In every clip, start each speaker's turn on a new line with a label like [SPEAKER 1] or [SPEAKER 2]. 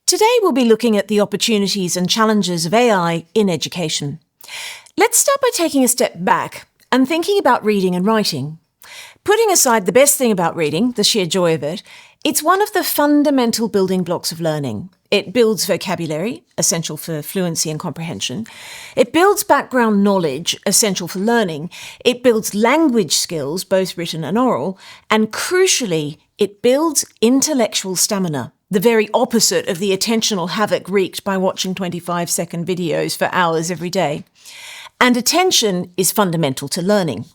[SPEAKER 1] Today we'll be looking at the opportunities and challenges of AI in education. Let's start by taking a step back and thinking about reading and writing. Putting aside the best thing about reading, the sheer joy of it, it's one of the fundamental building blocks of learning. It builds vocabulary, essential for fluency and comprehension. It builds background knowledge, essential for learning. It builds language skills, both written and oral. And crucially, it builds intellectual stamina, the very opposite of the attentional havoc wreaked by watching 25-second videos for hours every day. And attention is fundamental to learning.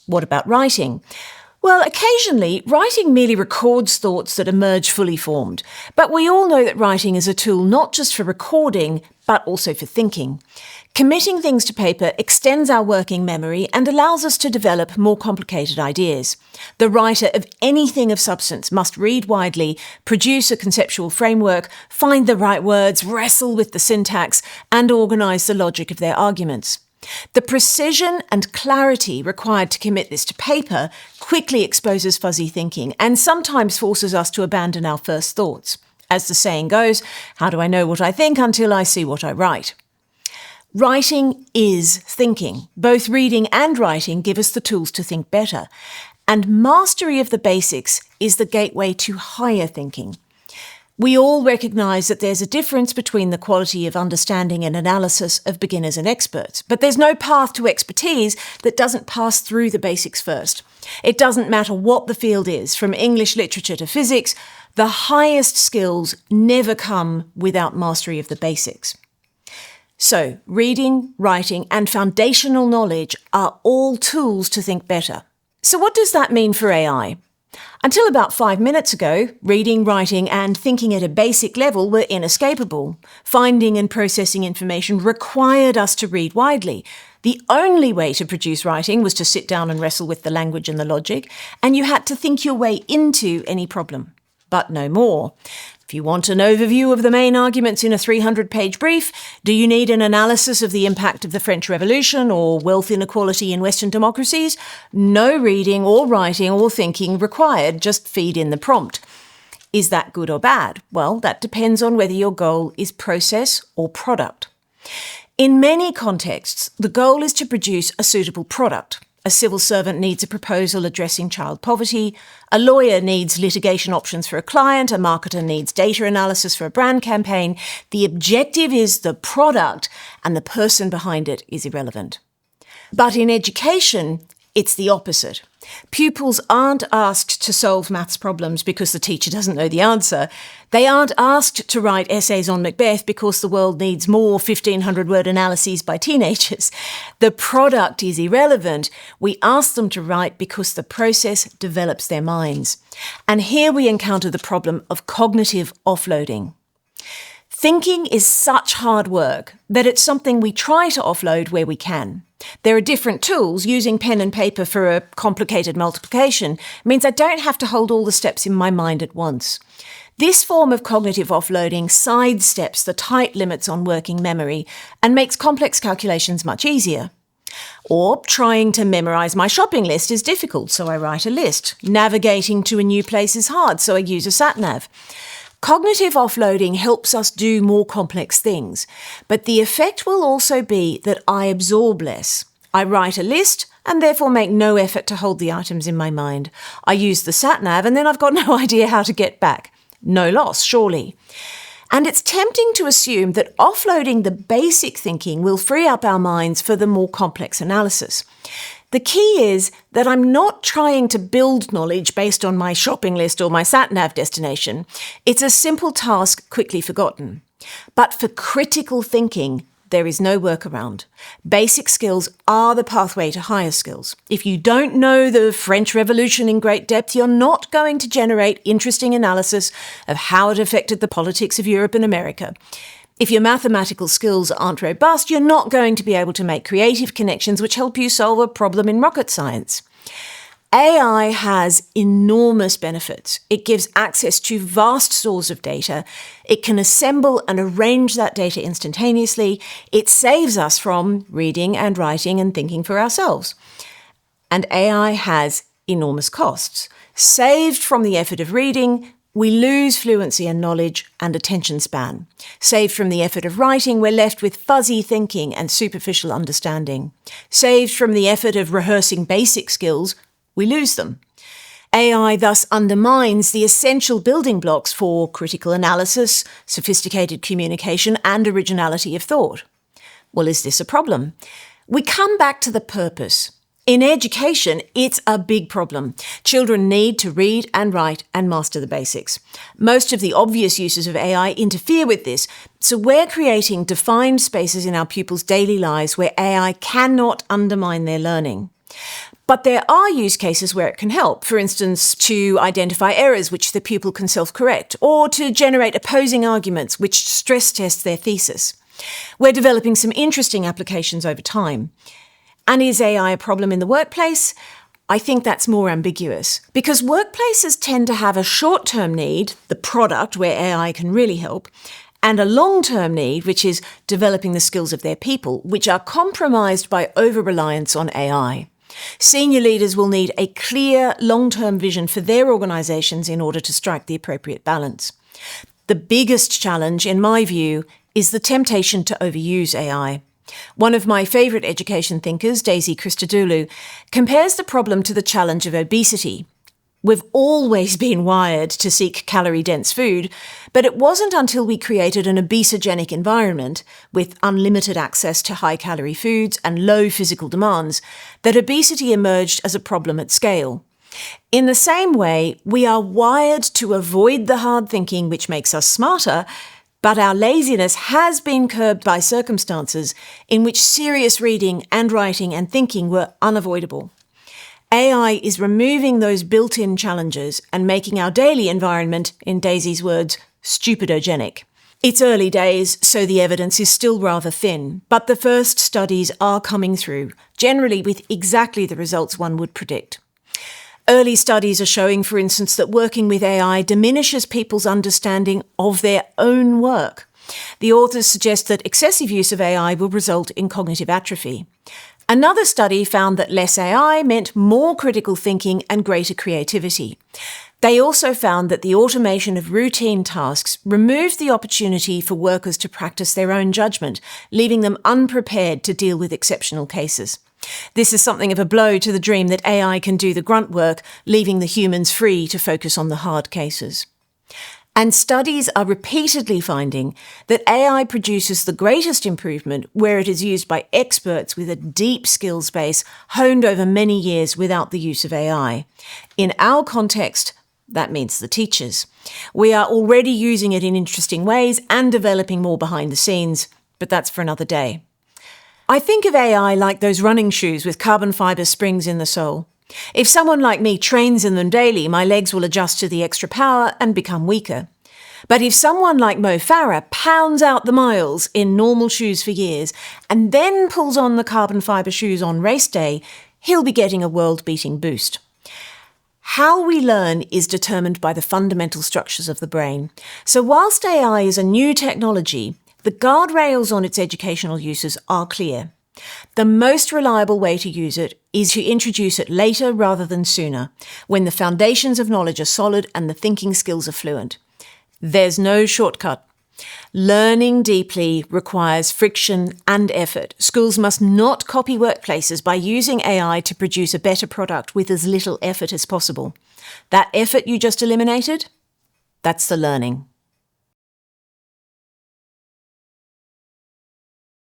[SPEAKER 1] What about writing? Well, occasionally, writing merely records thoughts that emerge fully formed. But we all know that writing is a tool not just for recording, but also for thinking. Committing things to paper extends our working memory and allows us to develop more complicated ideas. The writer of anything of substance must read widely, produce a conceptual framework, find the right words, wrestle with the syntax, and organise the logic of their arguments. The precision and clarity required to commit this to paper quickly exposes fuzzy thinking and sometimes forces us to abandon our first thoughts. As the saying goes, how do I know what I think until I see what I write? Writing is thinking. Both reading and writing give us the tools to think better. And mastery of the basics is the gateway to higher thinking. We all recognise that there's a difference between the quality of understanding and analysis of beginners and experts, but there's no path to expertise that doesn't pass through the basics first. It doesn't matter what the field is, from English literature to physics, the highest skills never come without mastery of the basics. So, reading, writing, and foundational knowledge are all tools to think better. So what does that mean for AI? Until about 5 minutes ago, reading, writing, and thinking at a basic level were inescapable. Finding and processing information required us to read widely. The only way to produce writing was to sit down and wrestle with the language and the logic, and you had to think your way into any problem. But no more. If you want an overview of the main arguments in a 300-page brief, do you need an analysis of the impact of the French Revolution or wealth inequality in Western democracies? No reading or writing or thinking required, just feed in the prompt. Is that good or bad? Well, that depends on whether your goal is process or product. In many contexts, the goal is to produce a suitable product. A civil servant needs a proposal addressing child poverty, a lawyer needs litigation options for a client, a marketer needs data analysis for a brand campaign. The objective is the product, and the person behind it is irrelevant. But in education, it's the opposite. Pupils aren't asked to solve maths problems because the teacher doesn't know the answer. They aren't asked to write essays on Macbeth because the world needs more 1,500-word analyses by teenagers. The product is irrelevant. We ask them to write because the process develops their minds. And here we encounter the problem of cognitive offloading. Thinking is such hard work that it's something we try to offload where we can. There are different tools. Using pen and paper for a complicated multiplication means I don't have to hold all the steps in my mind at once. This form of cognitive offloading sidesteps the tight limits on working memory and makes complex calculations much easier. Or trying to memorise my shopping list is difficult, so I write a list. Navigating to a new place is hard, so I use a sat-nav. Cognitive offloading helps us do more complex things, but the effect will also be that I absorb less. I write a list and therefore make no effort to hold the items in my mind. I use the sat-nav and then I've got no idea how to get back. No loss, surely. And it's tempting to assume that offloading the basic thinking will free up our minds for the more complex analysis. The key is that I'm not trying to build knowledge based on my shopping list or my sat-nav destination. It's a simple task quickly forgotten. But for critical thinking, there is no workaround. Basic skills are the pathway to higher skills. If you don't know the French Revolution in great depth, you're not going to generate interesting analysis of how it affected the politics of Europe and America. If your mathematical skills aren't robust, you're not going to be able to make creative connections which help you solve a problem in rocket science. AI has enormous benefits. It gives access to vast stores of data. It can assemble and arrange that data instantaneously. It saves us from reading and writing and thinking for ourselves. And AI has enormous costs. Saved from the effort of reading, we lose fluency and knowledge and attention span. Saved from the effort of writing, we're left with fuzzy thinking and superficial understanding. Saved from the effort of rehearsing basic skills, we lose them. AI thus undermines the essential building blocks for critical analysis, sophisticated communication, and originality of thought. Well, is this a problem? We come back to the purpose. In education, it's a big problem. Children need to read and write and master the basics. Most of the obvious uses of AI interfere with this, so we're creating defined spaces in our pupils' daily lives where AI cannot undermine their learning. But there are use cases where it can help, for instance, to identify errors which the pupil can self-correct, or to generate opposing arguments which stress test their thesis. We're developing some interesting applications over time. And is AI a problem in the workplace? I think that's more ambiguous, because workplaces tend to have a short-term need, the product where AI can really help, and a long-term need, which is developing the skills of their people, which are compromised by over-reliance on AI. Senior leaders will need a clear long-term vision for their organisations in order to strike the appropriate balance. The biggest challenge, in my view, is the temptation to overuse AI. One of my favourite education thinkers, Daisy Christodoulou, compares the problem to the challenge of obesity. We've always been wired to seek calorie-dense food, but it wasn't until we created an obesogenic environment with unlimited access to high-calorie foods and low physical demands that obesity emerged as a problem at scale. In the same way, we are wired to avoid the hard thinking which makes us smarter, but our laziness has been curbed by circumstances in which serious reading and writing and thinking were unavoidable. AI is removing those built-in challenges and making our daily environment, in Daisy's words, stupidogenic. It's early days, so the evidence is still rather thin, but the first studies are coming through, generally with exactly the results one would predict. Early studies are showing, for instance, that working with AI diminishes people's understanding of their own work. The authors suggest that excessive use of AI will result in cognitive atrophy. Another study found that less AI meant more critical thinking and greater creativity. They also found that the automation of routine tasks removed the opportunity for workers to practice their own judgment, leaving them unprepared to deal with exceptional cases. This is something of a blow to the dream that AI can do the grunt work, leaving the humans free to focus on the hard cases. And studies are repeatedly finding that AI produces the greatest improvement where it is used by experts with a deep skills base honed over many years without the use of AI. In our context, that means the teachers. We are already using it in interesting ways and developing more behind the scenes, but that's for another day. I think of AI like those running shoes with carbon fibre springs in the sole. If someone like me trains in them daily, my legs will adjust to the extra power and become weaker. But if someone like Mo Farah pounds out the miles in normal shoes for years and then pulls on the carbon fibre shoes on race day, he'll be getting a world-beating boost. How we learn is determined by the fundamental structures of the brain. So whilst AI is a new technology, the guardrails on its educational uses are clear. The most reliable way to use it is to introduce it later rather than sooner, when the foundations of knowledge are solid and the thinking skills are fluent. There's no shortcut. Learning deeply requires friction and effort. Schools must not copy workplaces by using AI to produce a better product with as little effort as possible. That effort you just eliminated, that's the learning.